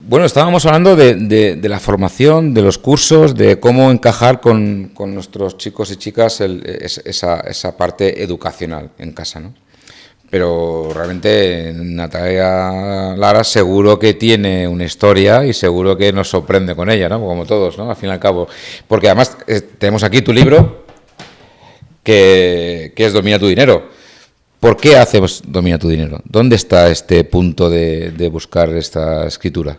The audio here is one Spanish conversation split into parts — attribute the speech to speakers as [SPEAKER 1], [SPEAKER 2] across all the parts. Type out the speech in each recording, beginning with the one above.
[SPEAKER 1] Bueno, estábamos hablando de la formación, de los cursos, de cómo encajar con nuestros chicos y chicas esa parte educacional en casa, ¿no? Pero realmente Natalia Lara seguro que tiene una historia y seguro que nos sorprende con ella, ¿no? Como todos, ¿no? Al fin y al cabo. Porque además tenemos aquí tu libro, que es Domina tu dinero. ¿Por qué haces Domina tu dinero? ¿Dónde está este punto de buscar esta escritura?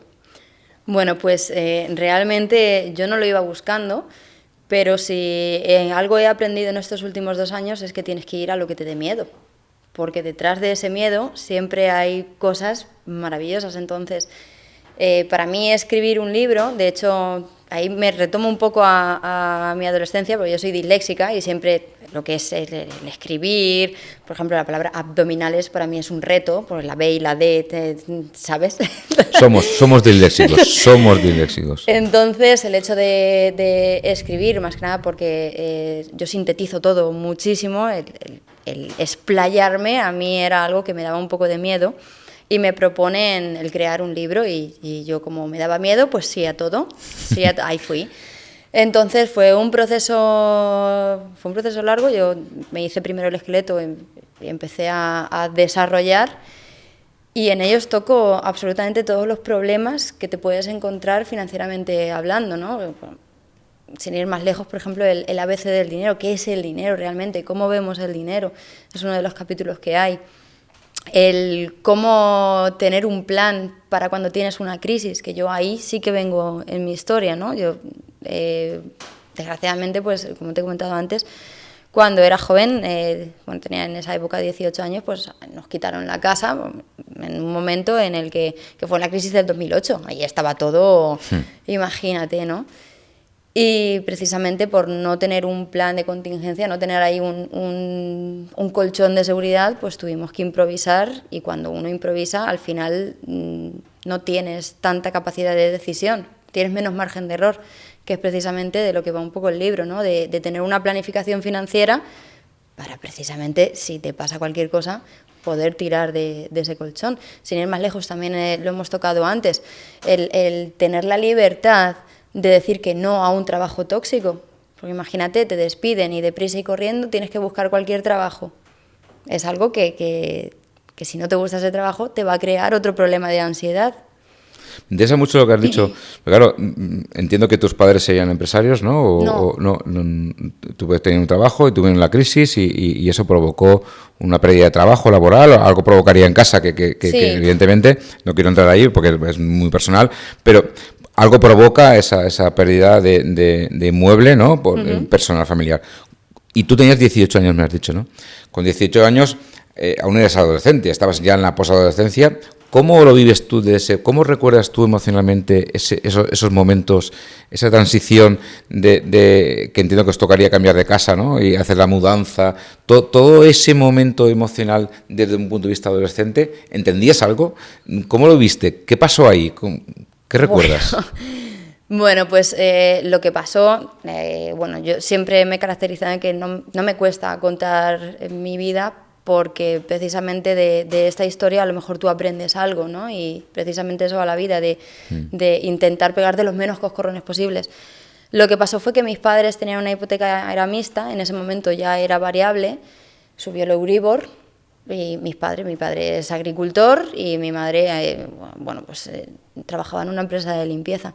[SPEAKER 2] Bueno, pues realmente yo no lo iba buscando, pero si algo he aprendido en estos últimos 2 años es que tienes que ir a lo que te dé miedo, porque detrás de ese miedo siempre hay cosas maravillosas. Entonces, para mí escribir un libro, de hecho, ahí me retomo un poco a mi adolescencia, porque yo soy disléxica y siempre lo que es el escribir, por ejemplo, la palabra abdominales para mí es un reto, porque la B y la D, ¿sabes?
[SPEAKER 1] Somos disléxicos.
[SPEAKER 2] Entonces, el hecho de escribir, más que nada porque yo sintetizo todo muchísimo, el explayarme a mí era algo que me daba un poco de miedo. Y me proponen el crear un libro y yo, como me daba miedo, pues sí a todo, ahí fui. Entonces fue un proceso largo. Yo me hice primero el esqueleto y empecé a desarrollar, y en ellos toco absolutamente todos los problemas que te puedes encontrar financieramente hablando, ¿no? Sin ir más lejos, por ejemplo, el ABC del dinero. ¿Qué es el dinero realmente? ¿Cómo vemos el dinero? Es uno de los capítulos que hay. El cómo tener un plan para cuando tienes una crisis, que yo ahí sí que vengo en mi historia, ¿no? Yo, desgraciadamente, pues como te he comentado antes, cuando era joven, bueno, tenía en esa época 18 años, pues nos quitaron la casa en un momento en el que fue la crisis del 2008. Ahí estaba todo, imagínate, ¿no? Y precisamente por no tener un plan de contingencia, no tener ahí un colchón de seguridad, pues tuvimos que improvisar, y cuando uno improvisa, al final no tienes tanta capacidad de decisión, tienes menos margen de error, que es precisamente de lo que va un poco el libro, ¿no? De tener una planificación financiera para precisamente, si te pasa cualquier cosa, poder tirar de ese colchón. Sin ir más lejos, también lo hemos tocado antes, el tener la libertad de decir que no a un trabajo tóxico, porque imagínate, te despiden y deprisa y corriendo tienes que buscar cualquier trabajo. Es algo que si no te gusta ese trabajo te va a crear otro problema de ansiedad.
[SPEAKER 1] Me interesa mucho lo que has dicho. Claro, entiendo que tus padres serían empresarios, ¿no?
[SPEAKER 2] No.
[SPEAKER 1] Tú tenías un trabajo y tuvieron la crisis y eso provocó una pérdida de trabajo laboral, o algo provocaría en casa que evidentemente, no quiero entrar ahí porque es muy personal, pero algo provoca esa pérdida de inmueble, ¿no? Personal, familiar. Y tú tenías 18 años, me has dicho, ¿no? Con 18 años aún eres adolescente, estabas ya en la posadolescencia. ¿Cómo lo vives tú cómo recuerdas tú emocionalmente esos momentos, esa transición que entiendo que os tocaría cambiar de casa, ¿no? Y hacer la mudanza, todo ese momento emocional desde un punto de vista adolescente? ¿Entendías algo? ¿Cómo lo viste? ¿Qué pasó ahí? ¿Qué recuerdas?
[SPEAKER 2] Bueno, pues lo que pasó, bueno, yo siempre me he caracterizado en que no me cuesta contar mi vida, porque precisamente de esta historia a lo mejor tú aprendes algo, ¿no? Y precisamente eso va a la vida, de intentar pegarte los menos coscorrones posibles. Lo que pasó fue que mis padres tenían una hipoteca, era mixta, en ese momento ya era variable, subió el Euribor, y mi padre es agricultor y mi madre, bueno, pues trabajaba en una empresa de limpieza.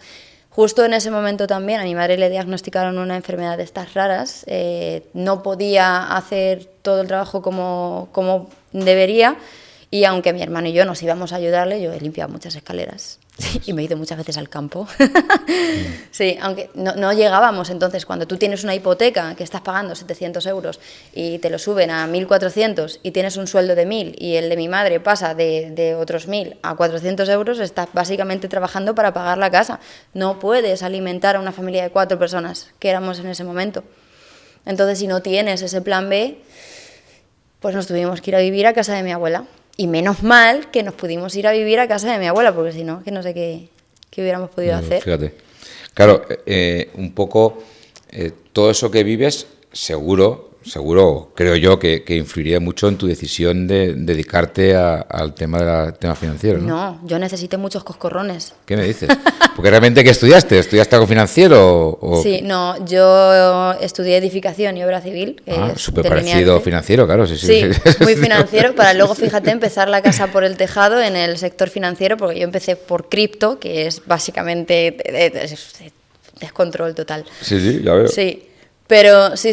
[SPEAKER 2] Justo en ese momento también a mi madre le diagnosticaron una enfermedad de estas raras, no podía hacer todo el trabajo como debería, y aunque mi hermano y yo nos íbamos a ayudarle, yo he limpiado muchas escaleras y me he ido muchas veces al campo. Sí, aunque no llegábamos. Entonces, cuando tú tienes una hipoteca que estás pagando 700 euros y te lo suben a 1.400 y tienes un sueldo de 1.000 y el de mi madre pasa de otros 1.000 a 400 euros, estás básicamente trabajando para pagar la casa. No puedes alimentar a una familia de 4 personas, que éramos en ese momento. Entonces, si no tienes ese plan B, pues nos tuvimos que ir a vivir a casa de mi abuela. Y menos mal que nos pudimos ir a vivir a casa de mi abuela, porque si no, que no sé qué hubiéramos podido hacer.
[SPEAKER 1] Fíjate. Claro, un poco todo eso que vives, seguro, seguro, creo yo, que influiría mucho en tu decisión de dedicarte al tema financiero, ¿no?
[SPEAKER 2] No, yo necesité muchos coscorrones.
[SPEAKER 1] ¿Qué me dices? Porque realmente, ¿qué estudiaste? ¿Estudiaste algo financiero?
[SPEAKER 2] Sí, no, yo estudié edificación y obra civil.
[SPEAKER 1] Súper parecido financiero, claro.
[SPEAKER 2] Sí, muy financiero, para luego, fíjate, empezar la casa por el tejado en el sector financiero, porque yo empecé por cripto, que es básicamente descontrol total.
[SPEAKER 1] Sí, ya veo.
[SPEAKER 2] Sí. Pero sí,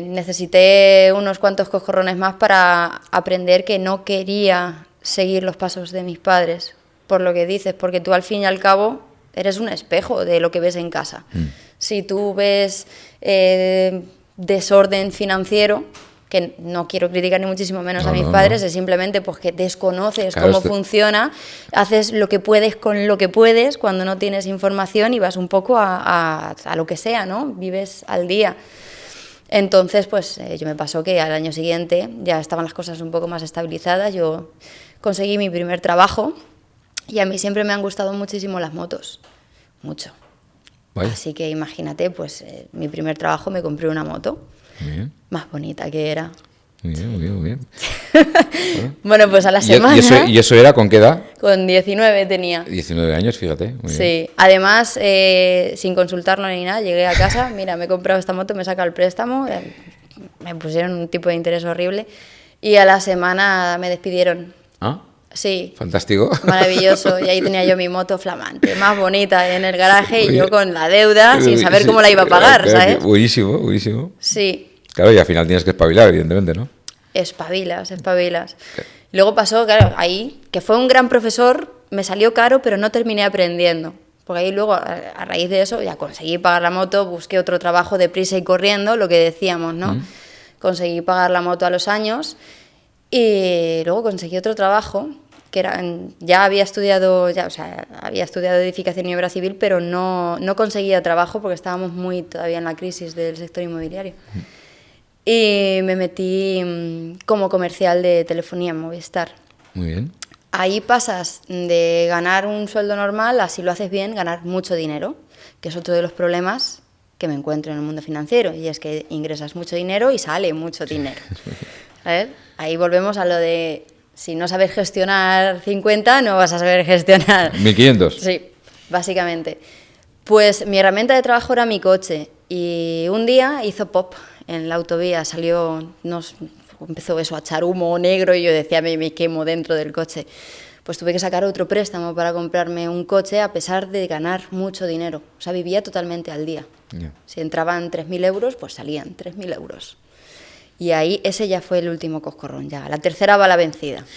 [SPEAKER 2] necesité unos cuantos coscorrones más para aprender que no quería seguir los pasos de mis padres, por lo que dices, porque tú al fin y al cabo eres un espejo de lo que ves en casa. Si tú ves desorden financiero, que no quiero criticar ni muchísimo menos a mis padres, es simplemente pues que desconoces cómo funciona, haces lo que puedes con lo que puedes cuando no tienes información y vas un poco a lo que sea, ¿no? Vives al día. Entonces, pues yo me pasó que al año siguiente ya estaban las cosas un poco más estabilizadas, yo conseguí mi primer trabajo y a mí siempre me han gustado muchísimo las motos, mucho. Vaya. Así que imagínate, pues mi primer trabajo me compré una moto. Bien. Más bonita que era.
[SPEAKER 1] Muy bien.
[SPEAKER 2] Bueno, pues a la semana...
[SPEAKER 1] ¿Y eso era con qué edad?
[SPEAKER 2] Con 19 tenía.
[SPEAKER 1] 19 años, fíjate. Muy bien.
[SPEAKER 2] Además, sin consultarlo ni nada, llegué a casa, mira, me he comprado esta moto, me he sacado el préstamo, me pusieron un tipo de interés horrible y a la semana me despidieron.
[SPEAKER 1] ¿Ah?
[SPEAKER 2] Sí.
[SPEAKER 1] Fantástico.
[SPEAKER 2] Maravilloso. Y ahí tenía yo mi moto flamante, más bonita en el garaje y yo con la deuda sin saber cómo la iba a pagar, ¿sabes?
[SPEAKER 1] Buenísimo.
[SPEAKER 2] Sí.
[SPEAKER 1] Claro, y al final tienes que espabilar, evidentemente, ¿no?
[SPEAKER 2] Espabilas. Luego pasó, claro, ahí, que fue un gran profesor, me salió caro, pero no terminé aprendiendo. Porque ahí luego, a raíz de eso, ya conseguí pagar la moto, busqué otro trabajo deprisa y corriendo, lo que decíamos, ¿no? Conseguí pagar la moto a los años y luego conseguí otro trabajo que era, ya había estudiado edificación y obra civil, pero no conseguía trabajo porque estábamos muy todavía en la crisis del sector inmobiliario. Y me metí como comercial de telefonía en Movistar.
[SPEAKER 1] Muy bien.
[SPEAKER 2] Ahí pasas de ganar un sueldo normal a, si lo haces bien, ganar mucho dinero, que es otro de los problemas que me encuentro en el mundo financiero, y es que ingresas mucho dinero y sale mucho dinero. ¿Sabes? Ahí volvemos a lo de, si no sabes gestionar 50, no vas a saber gestionar
[SPEAKER 1] 1.500.
[SPEAKER 2] Sí, básicamente. Pues mi herramienta de trabajo era mi coche, y un día hizo pop en la autovía, empezó eso a echar humo negro y yo decía, me quemo dentro del coche. Pues tuve que sacar otro préstamo para comprarme un coche a pesar de ganar mucho dinero. O sea, vivía totalmente al día. Yeah. Si entraban 3.000 euros, pues salían 3.000 euros. Y ahí ese ya fue el último coscorrón, ya la tercera bala vencida.